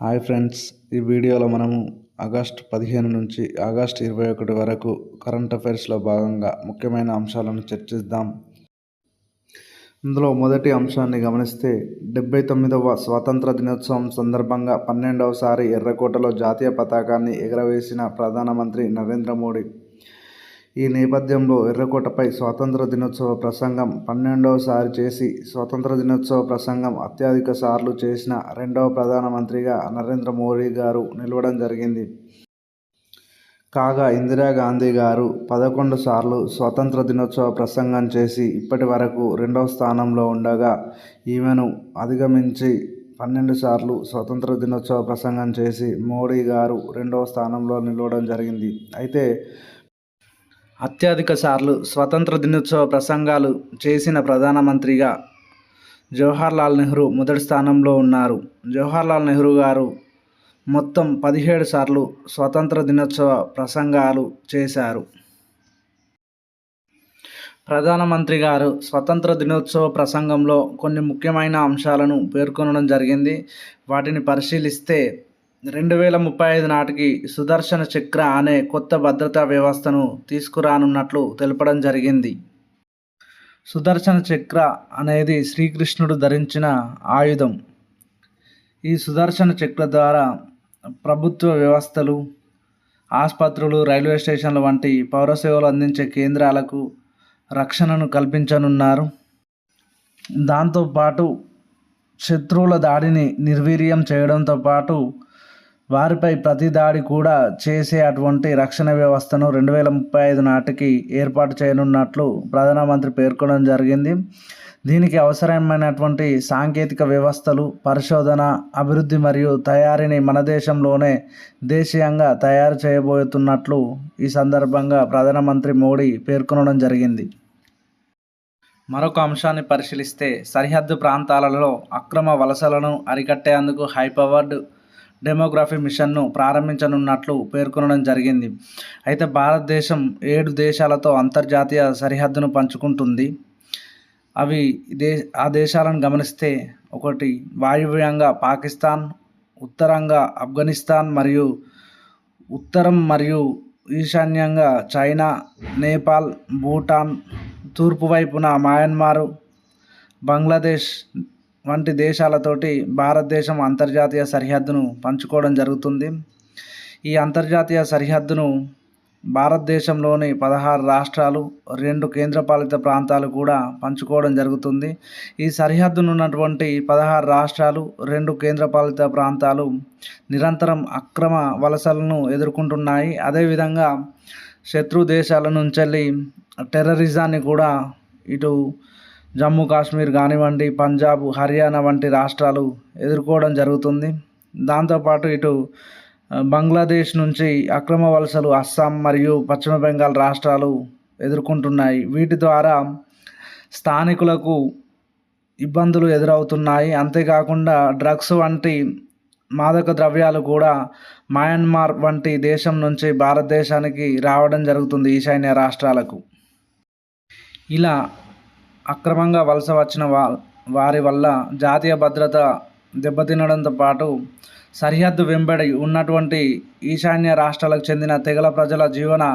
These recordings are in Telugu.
హాయ్ ఫ్రెండ్స్, ఈ వీడియోలో మనము ఆగస్టు 15 నుంచి ఆగస్టు 21 వరకు కరెంట్ అఫైర్స్లో భాగంగా ముఖ్యమైన అంశాలను చర్చిద్దాం. ఇందులో మొదటి అంశాన్ని గమనిస్తే 79వ స్వాతంత్ర దినోత్సవం సందర్భంగా 12వసారి ఎర్రకోటలో జాతీయ పతాకాన్ని ఎగురవేసిన ప్రధానమంత్రి నరేంద్ర మోడీ. ఈ నేపథ్యంలో ఎర్రకోటపై స్వాతంత్ర దినోత్సవ ప్రసంగం 12వసారి చేసి స్వాతంత్ర దినోత్సవ ప్రసంగం అత్యధిక సార్లు చేసిన రెండవ ప్రధానమంత్రిగా నరేంద్ర మోడీ గారు నిలవడం జరిగింది. కాగా ఇందిరాగాంధీ గారు 11 సార్లు స్వాతంత్ర దినోత్సవ ప్రసంగం చేసి ఇప్పటి వరకు రెండవ స్థానంలో ఉండగా, ఈమెను అధిగమించి 12 సార్లు స్వాతంత్ర దినోత్సవ ప్రసంగం చేసి మోడీ గారు రెండవ స్థానంలో నిలవడం జరిగింది. అయితే అత్యధిక సార్లు స్వతంత్ర దినోత్సవ ప్రసంగాలు చేసిన ప్రధానమంత్రిగా జవహర్లాల్ నెహ్రూ మొదటి స్థానంలో ఉన్నారు. జవహర్లాల్ నెహ్రూ గారు మొత్తం 17 సార్లు స్వతంత్ర దినోత్సవ ప్రసంగాలు చేశారు. ప్రధానమంత్రి గారు స్వతంత్ర దినోత్సవ ప్రసంగంలో కొన్ని ముఖ్యమైన అంశాలను పేర్కొనడం జరిగింది. వాటిని పరిశీలిస్తే 2035 నాటికి సుదర్శన చక్ర అనే కొత్త భద్రతా వ్యవస్థను తీసుకురానున్నట్లు తెలపడం జరిగింది. సుదర్శన చక్ర అనేది శ్రీకృష్ణుడు ధరించిన ఆయుధం. ఈ సుదర్శన చక్ర ద్వారా ప్రభుత్వ వ్యవస్థలు, ఆసుపత్రులు, రైల్వే స్టేషన్ల వంటి పౌర సేవలు అందించే కేంద్రాలకు రక్షణను కల్పించనున్నారు. దాంతోపాటు శత్రువుల దాడిని నిర్వీర్యం చేయడంతో పాటు వారిపై ప్రతి దాడి కూడా చేసే అటువంటి రక్షణ వ్యవస్థను 2035 నాటికి ఏర్పాటు చేయనున్నట్లు ప్రధానమంత్రి పేర్కొనడం జరిగింది. దీనికి అవసరమైనటువంటి సాంకేతిక వ్యవస్థలు, పరిశోధన, అభివృద్ధి మరియు తయారీని మన దేశంలోనే దేశీయంగా తయారు చేయబోతున్నట్లు ఈ సందర్భంగా ప్రధానమంత్రి మోడీ పేర్కొనడం జరిగింది. మరొక అంశాన్ని పరిశీలిస్తే సరిహద్దు ప్రాంతాలలో అక్రమ వలసలను అరికట్టేందుకు హైపవర్డ్ డెమోగ్రఫీ మిషన్ను ప్రారంభించనున్నట్లు పేర్కొనడం జరిగింది. అయితే భారతదేశం 7 దేశాలతో అంతర్జాతీయ సరిహద్దును పంచుకుంటుంది. ఆ దేశాలను గమనిస్తే, 1 వాయువ్యంగా పాకిస్తాన్, ఉత్తరంగా ఆఫ్ఘనిస్తాన్ మరియు ఉత్తరం మరియు ఈశాన్యంగా చైనా, నేపాల్, భూటాన్, తూర్పు వైపున మయన్మార్, బంగ్లాదేశ్ వంటి దేశాలతోటి భారతదేశం అంతర్జాతీయ సరిహద్దును పంచుకోవడం జరుగుతుంది. ఈ అంతర్జాతీయ సరిహద్దును భారతదేశంలోని 16 రాష్ట్రాలు, 2 కేంద్రపాలిత ప్రాంతాలు కూడా పంచుకోవడం జరుగుతుంది. ఈ సరిహద్దునున్నటువంటి 16 రాష్ట్రాలు, 2 కేంద్రపాలిత ప్రాంతాలు నిరంతరం అక్రమ వలసలను ఎదుర్కొంటున్నాయి. అదేవిధంగా శత్రు దేశాల నుంచి టెర్రరిజాన్ని కూడా ఇటు జమ్మూ కాశ్మీర్ కానివ్వండి, పంజాబ్, హర్యానా వంటి రాష్ట్రాలు ఎదుర్కోవడం జరుగుతుంది. దాంతోపాటు ఇటు బంగ్లాదేశ్ నుంచి అక్రమ వలసలు అస్సాం మరియు పశ్చిమ బెంగాల్ రాష్ట్రాలు ఎదుర్కొంటున్నాయి. వీటి ద్వారా స్థానికులకు ఇబ్బందులు ఎదురవుతున్నాయి. అంతేకాకుండా డ్రగ్స్ వంటి మాదక ద్రవ్యాలు కూడా మయన్మార్ వంటి దేశం నుంచి భారతదేశానికి రావడం జరుగుతుంది, ఈశాన్య రాష్ట్రాలకు. ఇలా అక్రమంగా వలస వచ్చిన వారి వల్ల జాతీయ భద్రత దెబ్బతినడంతో పాటు సరిహద్దు వెంబడి ఉన్నటువంటి ఈశాన్య రాష్ట్రాలకు చెందిన తెగల ప్రజల జీవన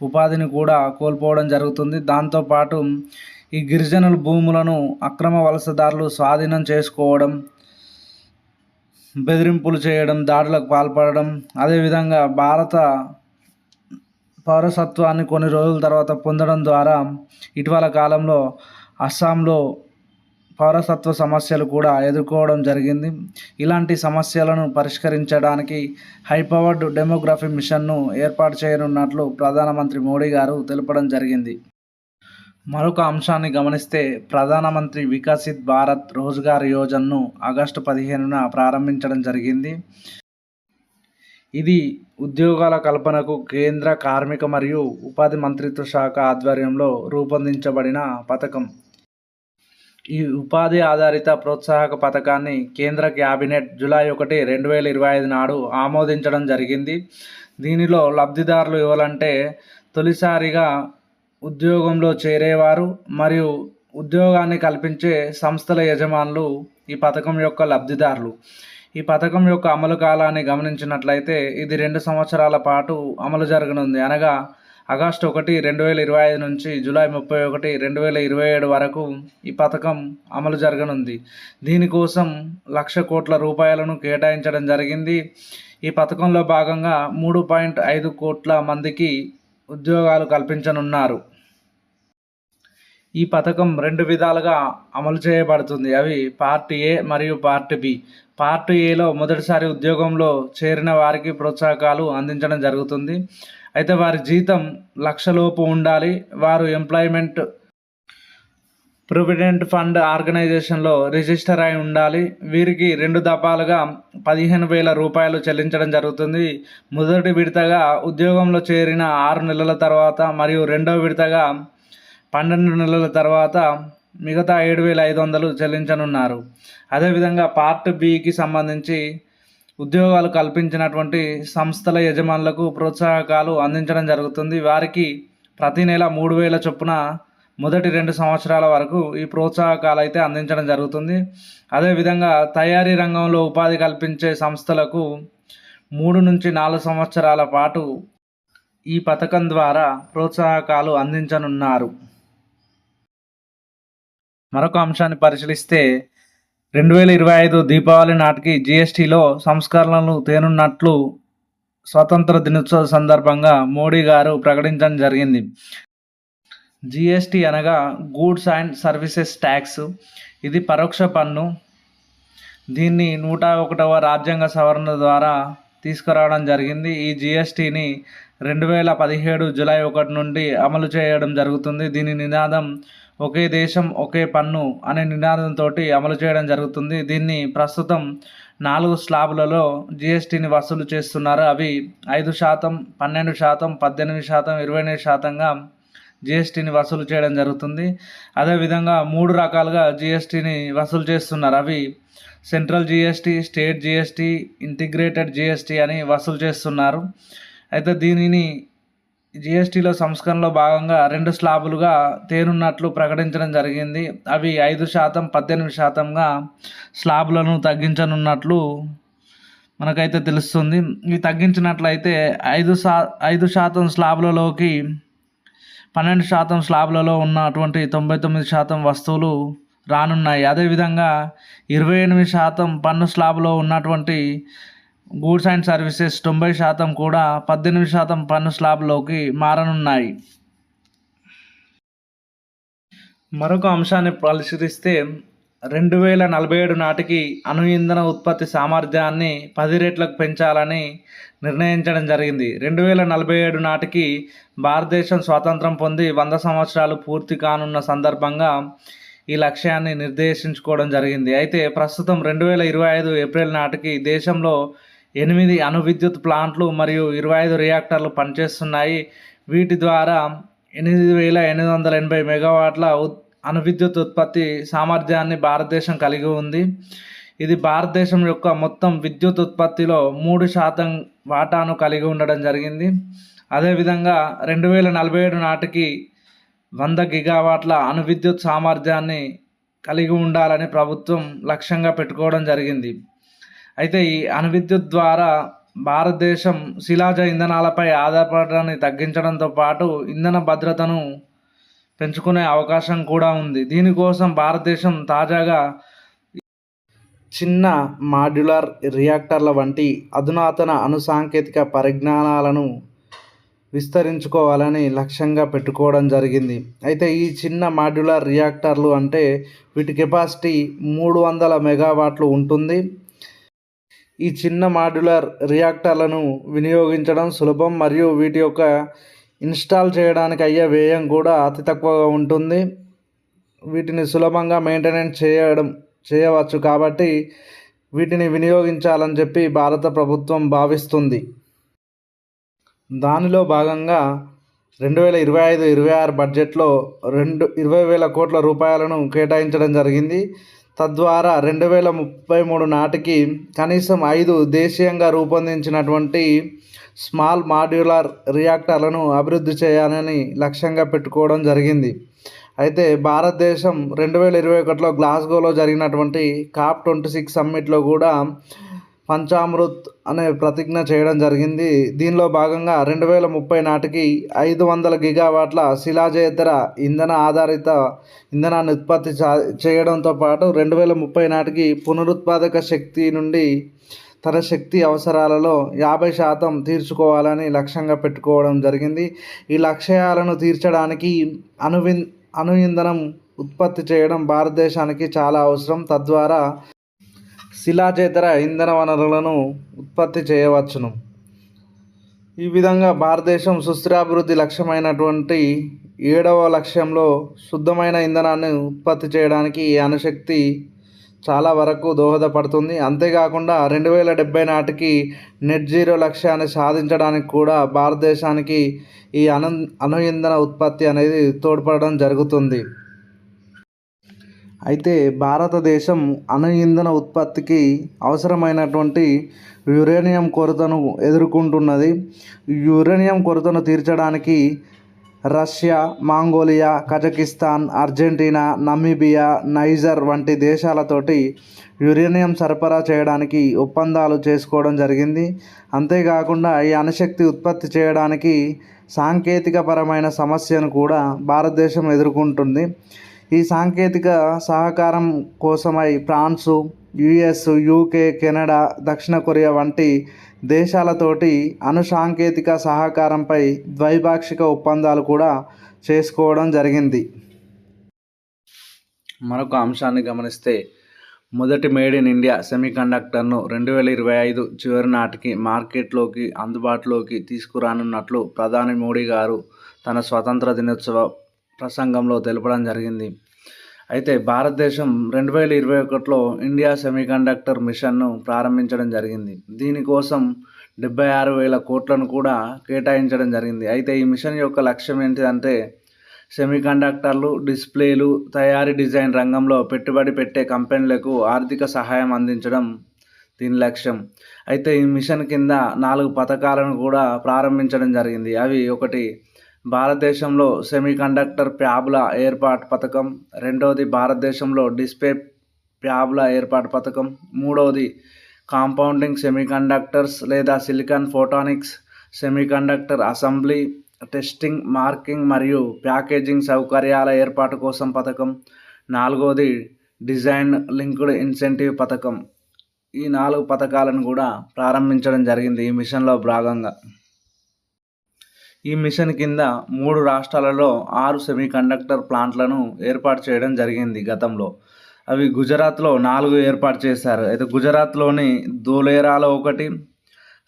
ఉపాధిని కూడా కోల్పోవడం జరుగుతుంది. దాంతోపాటు ఈ గిరిజనుల భూములను అక్రమ వలసదారులు స్వాధీనం చేసుకోవడం, బెదిరింపులు చేయడం, దాడులకు పాల్పడడం, అదేవిధంగా భారత పౌరసత్వాన్ని కొన్ని రోజుల తర్వాత పొందడం ద్వారా ఇటీవల కాలంలో అస్సాంలో పౌరసత్వ సమస్యలు కూడా ఎదుర్కోవడం జరిగింది. ఇలాంటి సమస్యలను పరిష్కరించడానికి హైపవర్డ్ డెమోగ్రఫీ మిషన్ను ఏర్పాటు చేయనున్నట్లు ప్రధానమంత్రి మోడీ గారు తెలపడం జరిగింది. మరొక అంశాన్ని గమనిస్తే, ప్రధానమంత్రి వికసిత్ భారత్ రోజ్గార్ యోజనను ఆగస్టు 15న ప్రారంభించడం జరిగింది. ఇది ఉద్యోగాల కల్పనకు కేంద్ర కార్మిక మరియు ఉపాధి మంత్రిత్వ శాఖ ఆధ్వర్యంలో రూపొందించబడిన పథకం. ఈ ఉపాధి ఆధారిత ప్రోత్సాహక పథకాన్ని కేంద్ర క్యాబినెట్ జూలై 1, 2025 నాడు ఆమోదించడం జరిగింది. దీనిలో లబ్ధిదారులు ఎవరంటే, తొలిసారిగా ఉద్యోగంలో చేరేవారు మరియు ఉద్యోగాన్ని కల్పించే సంస్థల యజమానులు ఈ పథకం యొక్క లబ్ధిదారులు. ఈ పథకం యొక్క అమలు కాలాన్ని గమనించినట్లయితే ఇది 2 సంవత్సరాల పాటు అమలు జరగనుంది. అనగా ఆగస్టు 1, 2025 నుంచి జూలై 31, 2027 వరకు ఈ పథకం అమలు జరగనుంది. దీనికోసం 1,00,000 కోట్ల రూపాయలను కేటాయించడం జరిగింది. ఈ పథకంలో భాగంగా 3.5 కోట్ల మందికి ఉద్యోగాలు కల్పించనున్నారు. ఈ పథకం 2 విధాలుగా అమలు చేయబడుతుంది. అవి పార్ట్ ఏ మరియు పార్ట్ బి. పార్ట్ ఏలో మొదటిసారి ఉద్యోగంలో చేరిన వారికి ప్రోత్సాహకాలు అందించడం జరుగుతుంది. అయితే వారి జీతం 1,00,000 లోపు ఉండాలి. వారు ఎంప్లాయ్మెంట్ ప్రొవిడెంట్ ఫండ్ ఆర్గనైజేషన్లో రిజిస్టర్ అయి ఉండాలి. వీరికి 2 దఫాలుగా 15,000 రూపాయలు చెల్లించడం జరుగుతుంది. మొదటి విడతగా ఉద్యోగంలో చేరిన 6 నెలల తర్వాత మరియు రెండవ విడతగా 12 నెలల తర్వాత మిగతా 7,500 చెల్లించనున్నారు. అదేవిధంగా పార్ట్ బికి సంబంధించి ఉద్యోగాలు కల్పించినటువంటి సంస్థల యజమానులకు ప్రోత్సాహకాలు అందించడం జరుగుతుంది. వారికి ప్రతి నెల 3,000 చొప్పున మొదటి 2 సంవత్సరాల వరకు ఈ ప్రోత్సాహకాలు అయితే అందించడం జరుగుతుంది. అదేవిధంగా తయారీ రంగంలో ఉపాధి కల్పించే సంస్థలకు 3 నుంచి 4 సంవత్సరాల పాటు ఈ పథకం ద్వారా ప్రోత్సాహకాలు అందించనున్నారు. మరొక అంశాన్ని పరిశీలిస్తే 2025 దీపావళి నాటికి జీఎస్టీలో సంస్కరణలు తేనున్నట్లు స్వాతంత్ర దినోత్సవ సందర్భంగా మోడీ గారు ప్రకటించడం జరిగింది. జీఎస్టీ అనగా గూడ్స్ అండ్ సర్వీసెస్ ట్యాక్స్. ఇది పరోక్ష పన్ను. దీన్ని 101వ రాజ్యాంగ సవరణ ద్వారా తీసుకురావడం జరిగింది. ఈ జీఎస్టీని 2017 జూలై 1 నుండి అమలు చేయడం జరుగుతుంది. దీని నినాదం ఒకే దేశం ఒకే పన్ను అనే నినాదంతో అమలు చేయడం జరుగుతుంది. దీన్ని ప్రస్తుతం 4 స్లాబులలో జీఎస్టీని వసూలు చేస్తున్నారు. అవి 5%, 12%, 18%, 28%గా జీఎస్టీని వసూలు చేయడం జరుగుతుంది. అదేవిధంగా 3 రకాలుగా జీఎస్టీని వసూలు చేస్తున్నారు. అవి central GST, state GST, integrated GST అని వసూలు చేస్తున్నారు. అయితే దీనిని జీఎస్టీలో సంస్కరణలో భాగంగా 2 స్లాబులుగా తేనున్నట్లు ప్రకటించడం జరిగింది. అవి 5%, 18%గా స్లాబులను తగ్గించనున్నట్లు మనకైతే తెలుస్తుంది. ఇవి తగ్గించినట్లయితే 5% స్లాబులలోకి 12% స్లాబులలో ఉన్నటువంటి 99% వస్తువులు రానున్నాయి. అదేవిధంగా 28% పన్ను స్లాబులో ఉన్నటువంటి గూడ్స్ అండ్ సర్వీసెస్ 90% కూడా 18% పన్ను స్లాబ్లోకి మారనున్నాయి. మరొక అంశాన్ని పరిశీలిస్తే 2047 నాటికి అణు ఇంధన ఉత్పత్తి సామర్థ్యాన్ని 10 రెట్లకు పెంచాలని నిర్ణయించడం జరిగింది. 2047 నాటికి భారతదేశం స్వాతంత్రం పొంది 100 సంవత్సరాలు పూర్తి కానున్న సందర్భంగా ఈ లక్ష్యాన్ని నిర్దేశించుకోవడం జరిగింది. అయితే ప్రస్తుతం 2025 ఏప్రిల్ నాటికి దేశంలో 8 అణు విద్యుత్ ప్లాంట్లు మరియు 25 రియాక్టర్లు పనిచేస్తున్నాయి. వీటి ద్వారా 8,880 మెగావాట్ల అణు విద్యుత్ ఉత్పత్తి సామర్థ్యాన్ని భారతదేశం కలిగి ఉంది. ఇది భారతదేశం యొక్క మొత్తం విద్యుత్ ఉత్పత్తిలో 3% వాటాను కలిగి ఉండడం జరిగింది. అదేవిధంగా 2047 నాటికి 100 గిగావాట్ల అణు విద్యుత్ సామర్థ్యాన్ని కలిగి ఉండాలని ప్రభుత్వం లక్ష్యంగా పెట్టుకోవడం జరిగింది. అయితే ఈ అణు విద్యుత్ ద్వారా భారతదేశం శిలాజ ఇంధనాలపై ఆధారపడడాన్ని తగ్గించడంతో పాటు ఇంధన భద్రతను పెంచుకునే అవకాశం కూడా ఉంది. దీనికోసం భారతదేశం తాజాగా చిన్న మాడ్యులర్ రియాక్టర్ల వంటి అధునాతన అణు సాంకేతిక పరిజ్ఞానాలను విస్తరించుకోవాలని లక్ష్యంగా పెట్టుకోవడం జరిగింది. అయితే ఈ చిన్న మాడ్యులర్ రియాక్టర్లు అంటే వీటి కెపాసిటీ 300 మెగావాట్లు ఉంటుంది. ఈ చిన్న మాడ్యులర్ రియాక్టర్లను వినియోగించడం సులభం మరియు వీటి యొక్క ఇన్స్టాల్ చేయడానికి అయ్యే వ్యయం కూడా అతి తక్కువగా ఉంటుంది. వీటిని సులభంగా మెయింటెనెన్స్ చేయవచ్చు కాబట్టి వీటిని వినియోగించాలని చెప్పి భారత ప్రభుత్వం భావిస్తుంది. దానిలో భాగంగా 2025-26 బడ్జెట్లో 20,000 కోట్ల రూపాయలను కేటాయించడం జరిగింది. తద్వారా 2033 నాటికి కనీసం 5 దేశీయంగా రూపొందించినటువంటి స్మాల్ మాడ్యులర్ రియాక్టర్లను అభివృద్ధి చేయాలని లక్ష్యంగా పెట్టుకోవడం జరిగింది. అయితే భారతదేశం 2021లో గ్లాస్గోలో జరిగినటువంటి COP26 సమ్మిట్లో కూడా పంచామృత్ అనే ప్రతిజ్ఞ చేయడం జరిగింది. దీనిలో భాగంగా 2030 నాటికి 500 గిగావాట్ల శిలాజేతర ఇంధన ఆధారిత ఇంధనాన్ని ఉత్పత్తి చేయడంతో పాటు 2030 నాటికి పునరుత్పాదక శక్తి నుండి తన శక్తి అవసరాలలో 50% తీర్చుకోవాలని లక్ష్యంగా పెట్టుకోవడం జరిగింది. ఈ లక్ష్యాలను తీర్చడానికి అణు ఇంధనం ఉత్పత్తి చేయడం భారతదేశానికి చాలా అవసరం. తద్వారా శిలాజేతర ఇంధన వనరులను ఉత్పత్తి చేయవచ్చును. ఈ విధంగా భారతదేశం సుస్థిరాభివృద్ధి లక్ష్యమైనటువంటి 7వ లక్ష్యంలో శుద్ధమైన ఇంధనాన్ని ఉత్పత్తి చేయడానికి ఈ అణుశక్తి చాలా వరకు దోహదపడుతుంది. అంతేకాకుండా 2070 నాటికి నెట్ జీరో లక్ష్యాన్ని సాధించడానికి కూడా భారతదేశానికి ఈ అణు ఇంధన ఉత్పత్తి అనేది తోడ్పడడం జరుగుతుంది. అయితే భారతదేశం అణు ఇంధన ఉత్పత్తికి అవసరమైనటువంటి యురేనియం కొరతను ఎదుర్కొంటున్నది. యురేనియం కొరతను తీర్చడానికి Russia, Mongolia, Kazakhstan, Argentina, Namibia, niger వంటి దేశాలతోటి యురేనియం సరఫరా చేయడానికి ఒప్పందాలు చేసుకోవడం జరిగింది. అంతేకాకుండా ఈ అణుశక్తి ఉత్పత్తి చేయడానికి సాంకేతికపరమైన సమస్యను కూడా భారతదేశం ఎదుర్కొంటుంది. ఈ సాంకేతిక సహకారం కోసమై ఫ్రాన్సు, యుఎస్, యూకే, కెనడా, దక్షిణ కొరియా వంటి దేశాలతోటి అణు సాంకేతిక సహకారంపై ద్వైపాక్షిక ఒప్పందాలు కూడా చేసుకోవడం జరిగింది. మరొక అంశాన్ని గమనిస్తే మొదటి మేడ్ ఇన్ ఇండియా సెమీకండక్టర్ను 2025 చివరి నాటికి మార్కెట్లోకి అందుబాటులోకి తీసుకురానున్నట్లు ప్రధాని మోడీ గారు తన స్వతంత్ర దినోత్సవ ప్రసంగంలో తెలపడం జరిగింది. అయితే భారతదేశం 2021లో ఇండియా సెమీకండక్టర్ మిషన్ను ప్రారంభించడం జరిగింది. దీనికోసం 76,000 కోట్లను కూడా కేటాయించడం జరిగింది. అయితే ఈ మిషన్ యొక్క లక్ష్యం ఏంటిదంటే సెమీకండక్టర్లు, డిస్ప్లేలు తయారీ, డిజైన్ రంగంలో పెట్టుబడి పెట్టే కంపెనీలకు ఆర్థిక సహాయం అందించడం దీని లక్ష్యం. అయితే ఈ మిషన్ కింద 4 పథకాలను కూడా ప్రారంభించడం జరిగింది. అవి: ఒకటి, భారతదేశంలో సెమీకండక్టర్ ఫ్యాబ్ల ఏర్పాటు పథకం. రెండవది, భారతదేశంలో డిస్ప్లే ఫ్యాబ్ల ఏర్పాటు పథకం. మూడవది, కాంపౌండింగ్ సెమీకండక్టర్స్ లేదా silicon photonics semiconductor assembly, testing, marking మరియు ప్యాకేజింగ్ సౌకర్యాల ఏర్పాటు కోసం పథకం. నాలుగవది, డిజైన్ లింక్డ్ ఇన్సెంటివ్ పథకం. ఈ 4 పథకాలను కూడా ప్రారంభించడం జరిగింది ఈ మిషన్లో భాగంగా. ఈ మిషన్ కింద 3 రాష్ట్రాలలో 6 సెమీకండక్టర్ ప్లాంట్లను ఏర్పాటు చేయడం జరిగింది గతంలో. అవి గుజరాత్లో 4 ఏర్పాటు చేశారు. అయితే గుజరాత్లోని ధోలేరాలో 1,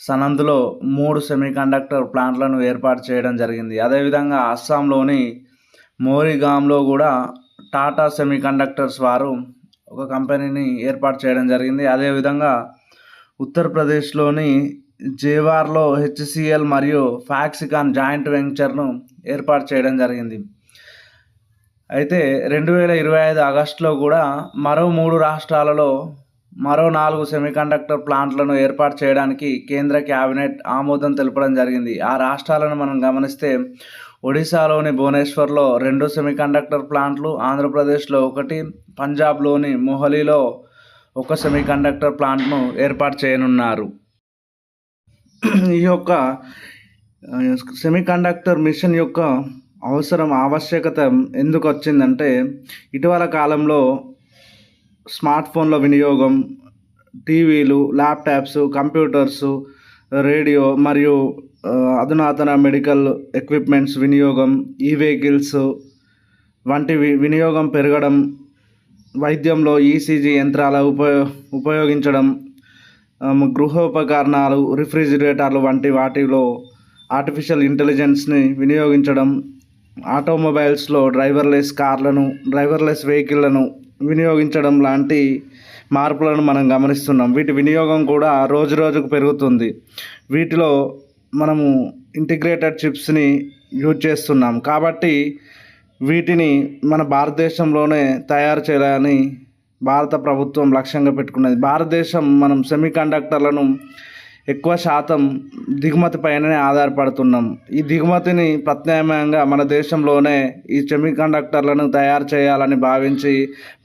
సనంద్లో 3 సెమీకండక్టర్ ప్లాంట్లను ఏర్పాటు చేయడం జరిగింది. అదేవిధంగా అస్సాంలోని మోరిగాంలో కూడా టాటా సెమీకండక్టర్స్ వారు ఒక కంపెనీని ఏర్పాటు చేయడం జరిగింది. అదేవిధంగా ఉత్తరప్రదేశ్లోని జేవార్లో హెచ్సిఎల్ మరియు ఫాక్సికాన్ జాయింట్ వెంచర్ను ఏర్పాటు చేయడం జరిగింది. అయితే 2025 ఆగస్టులో కూడా మరో 3 రాష్ట్రాలలో మరో 4 సెమీకండక్టర్ ప్లాంట్లను ఏర్పాటు చేయడానికి కేంద్ర క్యాబినెట్ ఆమోదం తెలపడం జరిగింది. ఆ రాష్ట్రాలను మనం గమనిస్తే ఒడిశాలోని భువనేశ్వర్లో 2 సెమీకండక్టర్ ప్లాంట్లు, ఆంధ్రప్రదేశ్లో 1, పంజాబ్లోని మొహాలీలో 1 సెమీకండక్టర్ ప్లాంట్ను ఏర్పాటు చేయనున్నారు. ఈ యొక్క సెమీకండక్టర్ మిషన్ యొక్క ఆవశ్యకత ఎందుకు వచ్చిందంటే ఇటీవల కాలంలో స్మార్ట్ ఫోన్ల వినియోగం, టీవీలు, ల్యాప్టాప్స్, కంప్యూటర్సు, రేడియో మరియు అధునాతన మెడికల్ ఎక్విప్మెంట్స్ వినియోగం, వెహికల్స్ వంటి వినియోగం పెరగడం, వైద్యంలో ఈసీజీ యంత్రాల ఉపయోగించడం, గృహోపకరణాలు, రిఫ్రిజిరేటర్లు వంటి వాటిలో ఆర్టిఫిషియల్ ఇంటెలిజెన్స్ని వినియోగించడం, ఆటోమొబైల్స్లో డ్రైవర్లెస్ కార్లను, డ్రైవర్లెస్ వెహికల్లను వినియోగించడం లాంటి మార్పులను మనం గమనిస్తున్నాం. వీటి వినియోగం కూడా రోజు రోజుకు పెరుగుతుంది. వీటిలో మనము ఇంటిగ్రేటెడ్ చిప్స్ని యూజ్ చేస్తున్నాం. కాబట్టి వీటిని మన భారతదేశంలోనే తయారు చేయాలని భారత ప్రభుత్వం లక్ష్యంగా పెట్టుకున్నది. భారతదేశం మనం సెమీకండక్టర్లను ఎక్కువ శాతం దిగుమతి పైననే ఆధారపడుతున్నాం. ఈ దిగుమతిని ప్రత్యామ్నాయంగా మన దేశంలోనే ఈ సెమీకండక్టర్లను తయారు చేయాలని భావించి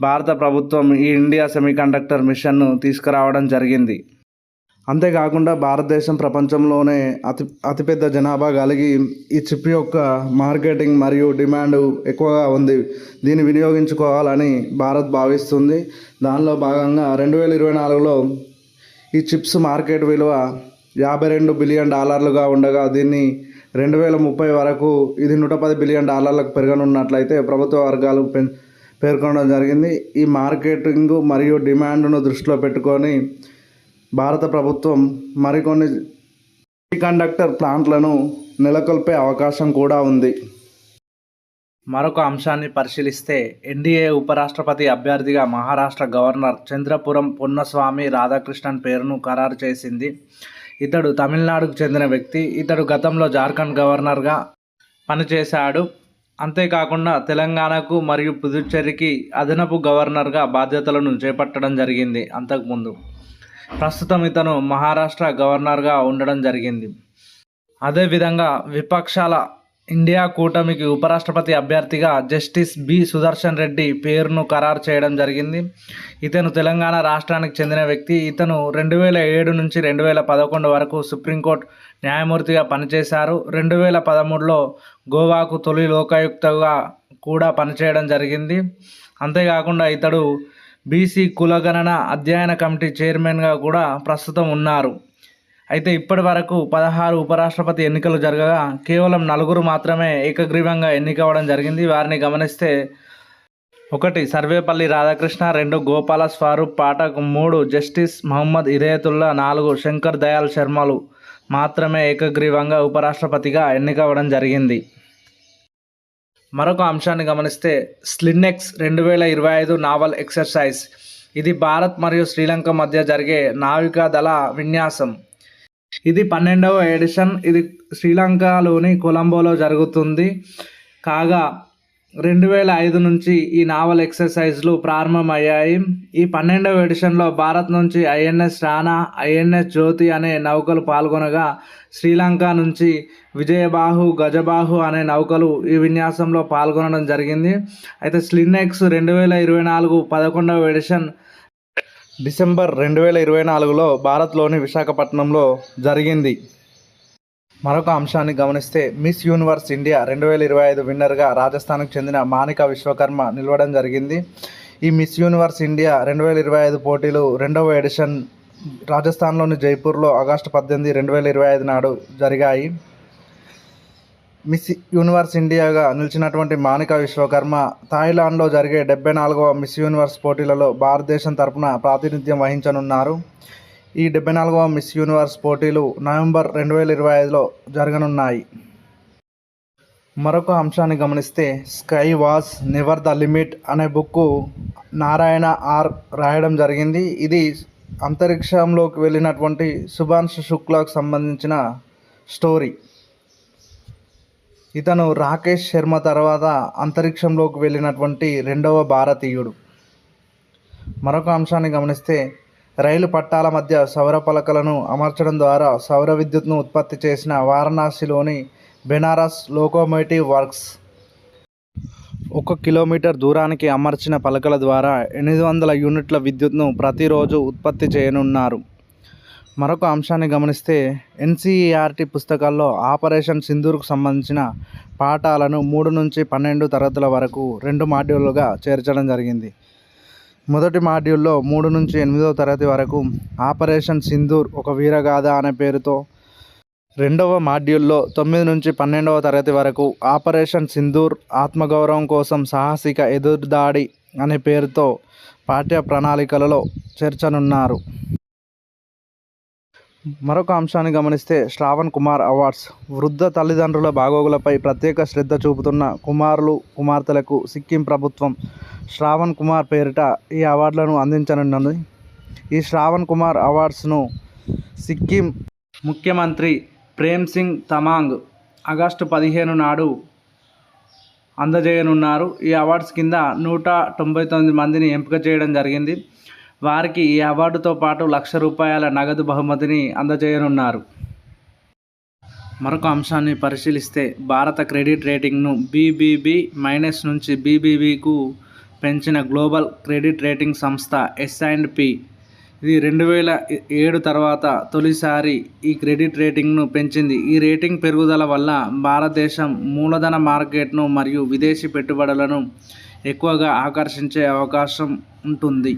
భారత ప్రభుత్వం ఈ ఇండియా సెమీకండక్టర్ మిషన్ను తీసుకురావడం జరిగింది. అంతేకాకుండా భారతదేశం ప్రపంచంలోనే అతిపెద్ద జనాభా కలిగి ఈ చిప్ యొక్క మార్కెటింగ్ మరియు డిమాండ్ ఎక్కువగా ఉంది. దీన్ని వినియోగించుకోవాలని భారత్ భావిస్తుంది. దానిలో భాగంగా 2024లో ఈ చిప్స్ మార్కెట్ విలువ $52 బిలియన్ ఉండగా దీన్ని 2030 వరకు ఇది $110 బిలియన్ పెరగనున్నట్లయితే ప్రభుత్వ వర్గాలు పేర్కొనడం జరిగింది. ఈ మార్కెటింగ్ మరియు డిమాండ్ను దృష్టిలో పెట్టుకొని భారత ప్రభుత్వం మరికొన్ని సెమీకండక్టర్ ప్లాంట్లను నెలకొల్పే అవకాశం కూడా ఉంది. మరొక అంశాన్ని పరిశీలిస్తే ఎన్డీఏ ఉపరాష్ట్రపతి అభ్యర్థిగా మహారాష్ట్ర గవర్నర్ చంద్రపురం పొన్నస్వామి రాధాకృష్ణన్ పేరును ఖరారు చేసింది. ఇతడు తమిళనాడుకు చెందిన వ్యక్తి. ఇతడు గతంలో జార్ఖండ్ గవర్నర్గా పనిచేశాడు. అంతేకాకుండా తెలంగాణకు మరియు పుదుచ్చేరికి అదనపు గవర్నర్గా బాధ్యతలను చేపట్టడం జరిగింది. అంతకుముందు ప్రస్తుతం ఇతను మహారాష్ట్ర గవర్నర్గా ఉండడం జరిగింది. అదేవిధంగా విపక్షాల ఇండియా కూటమికి ఉపరాష్ట్రపతి అభ్యర్థిగా జస్టిస్ బి సుదర్శన్ రెడ్డి పేరును ఖరారు చేయడం జరిగింది. ఇతను తెలంగాణ రాష్ట్రానికి చెందిన వ్యక్తి. ఇతను 2007 నుంచి 2011 వరకు సుప్రీంకోర్టు న్యాయమూర్తిగా పనిచేశారు. 2013లో గోవాకు తొలి లోకాయుక్తగా కూడా పనిచేయడం జరిగింది. అంతేకాకుండా ఇతడు బీసీ కులగణన అధ్యయన కమిటీ చైర్మన్గా కూడా ప్రస్తుతం ఉన్నారు. అయితే ఇప్పటి వరకు 16 ఉపరాష్ట్రపతి ఎన్నికలు జరగగా కేవలం 4 మాత్రమే ఏకగ్రీవంగా ఎన్నికవడం జరిగింది. వారిని గమనిస్తే 1 సర్వేపల్లి రాధాకృష్ణ, 2 గోపాల స్వరూప్ పాఠక్, 3 జస్టిస్ మహమ్మద్ హిదాయతుల్లా, 4 శంకర్ దయాళ్ శర్మలు మాత్రమే ఏకగ్రీవంగా ఉపరాష్ట్రపతిగా ఎన్నికవడం జరిగింది. మరొక అంశాన్ని గమనిస్తే స్లిన్నెక్స్ 2025 నావల్ ఎక్సర్సైజ్. ఇది భారత్ మరియు శ్రీలంక మధ్య జరిగే నావికాదళ విన్యాసం. ఇది 12వ ఎడిషన్. ఇది శ్రీలంకలోని కొలంబోలో జరుగుతుంది. కాగా 2005 నుంచి ఈ నావల్ ఎక్సర్సైజ్లు ప్రారంభమయ్యాయి. ఈ 12వ ఎడిషన్లో భారత్ నుంచి ఐఎన్ఎస్ రాణా, ఐఎన్ఎస్ జ్యోతి అనే నౌకలు పాల్గొనగా శ్రీలంక నుంచి విజయబాహు, గజబాహు అనే నౌకలు ఈ విన్యాసంలో పాల్గొనడం జరిగింది. అయితే స్లిన్నెక్స్ 2024 11వ ఎడిషన్ డిసెంబర్ 2024లో భారత్లోని విశాఖపట్నంలో జరిగింది. మరొక అంశాన్ని గమనిస్తే మిస్ యూనివర్స్ ఇండియా 2025 విన్నర్గా రాజస్థాన్కు చెందిన మానికా విశ్వకర్మ నిలవడం జరిగింది. ఈ మిస్ యూనివర్స్ ఇండియా 2025 పోటీలు 2వ ఎడిషన్ రాజస్థాన్లోని జైపూర్లో ఆగస్టు 18, 2025 నాడు జరిగాయి. మిస్ యూనివర్స్ ఇండియాగా నిలిచినటువంటి మానికా విశ్వకర్మ థాయిలాండ్లో జరిగే 74వ మిస్ యూనివర్స్ పోటీలలో భారతదేశం తరపున ప్రాతినిధ్యం వహించనున్నారు. ఈ 74వ మిస్ యూనివర్స్ పోటీలు నవంబర్ 2025లో జరగనున్నాయి. మరొక అంశాన్ని గమనిస్తే sky was never the limit అనే బుక్కు నారాయణ ఆర్ రాయడం జరిగింది. ఇది అంతరిక్షంలోకి వెళ్ళినటువంటి శుభాంశు శుక్లాకు సంబంధించిన స్టోరీ. ఇతను రాకేష్ శర్మ తర్వాత అంతరిక్షంలోకి వెళ్ళినటువంటి 2వ భారతీయుడు. మరొక అంశాన్ని గమనిస్తే రైలు పట్టాల మధ్య సౌర పలకలను అమర్చడం ద్వారా సౌర విద్యుత్ను ఉత్పత్తి చేసిన వారణాసిలోని బెనారస్ లోకోమోటివ్ వర్క్స్ 1 కిలోమీటర్ దూరానికి అమర్చిన పలకల ద్వారా 800 యూనిట్ల విద్యుత్ను ప్రతిరోజు ఉత్పత్తి చేయనున్నారు. మరొక అంశాన్ని గమనిస్తే ఎన్సీఈఆర్టీ పుస్తకాల్లో ఆపరేషన్ సింధూర్కు సంబంధించిన పాఠాలను 3 నుంచి 12 తరగతుల వరకు 2 మాడ్యూళ్ళుగా చేర్చడం జరిగింది. మొదటి మాడ్యూల్లో 3 నుంచి 8వ తరగతి వరకు ఆపరేషన్ సింధూర్ ఒక వీరగాథ అనే పేరుతో, 2వ మాడ్యూల్లో 9 నుంచి 12వ తరగతి వరకు ఆపరేషన్ సింధూర్ ఆత్మగౌరవం కోసం సాహసిక ఎదురుదాడి అనే పేరుతో పాఠ్య ప్రణాళికలలో చేర్చనున్నారు. మరొక అంశాన్ని గమనిస్తే శ్రావణ్ కుమార్ అవార్డ్స్. వృద్ధ తల్లిదండ్రుల బాగోగులపై ప్రత్యేక శ్రద్ధ చూపుతున్న కుమారులు, కుమార్తెలకు సిక్కిం ప్రభుత్వం శ్రావణ్ కుమార్ పేరిట ఈ అవార్డులను అందించనున్నది. ఈ శ్రావణ్ కుమార్ అవార్డ్స్ను సిక్కిం ముఖ్యమంత్రి ప్రేమ్ సింగ్ తమాంగ్ ఆగస్టు 15 నాడు అందజేయనున్నారు. ఈ అవార్డ్స్ కింద 199 మందిని ఎంపిక చేయడం జరిగింది. వారికి ఈ అవార్డుతో పాటు ₹1,00,000 నగదు బహుమతిని అందజేయనున్నారు. మరొక అంశాన్ని పరిశీలిస్తే భారత క్రెడిట్ రేటింగ్ను BBB- నుంచి BBBకు పెంచిన గ్లోబల్ క్రెడిట్ రేటింగ్ సంస్థ S&P ఇది 2007 తర్వాత తొలిసారి ఈ క్రెడిట్ రేటింగ్ను పెంచింది. ఈ రేటింగ్ పెరుగుదల వల్ల భారతదేశం మూలధన మార్కెట్ను మరియు విదేశీ పెట్టుబడులను ఎక్కువగా ఆకర్షించే అవకాశం ఉంటుంది.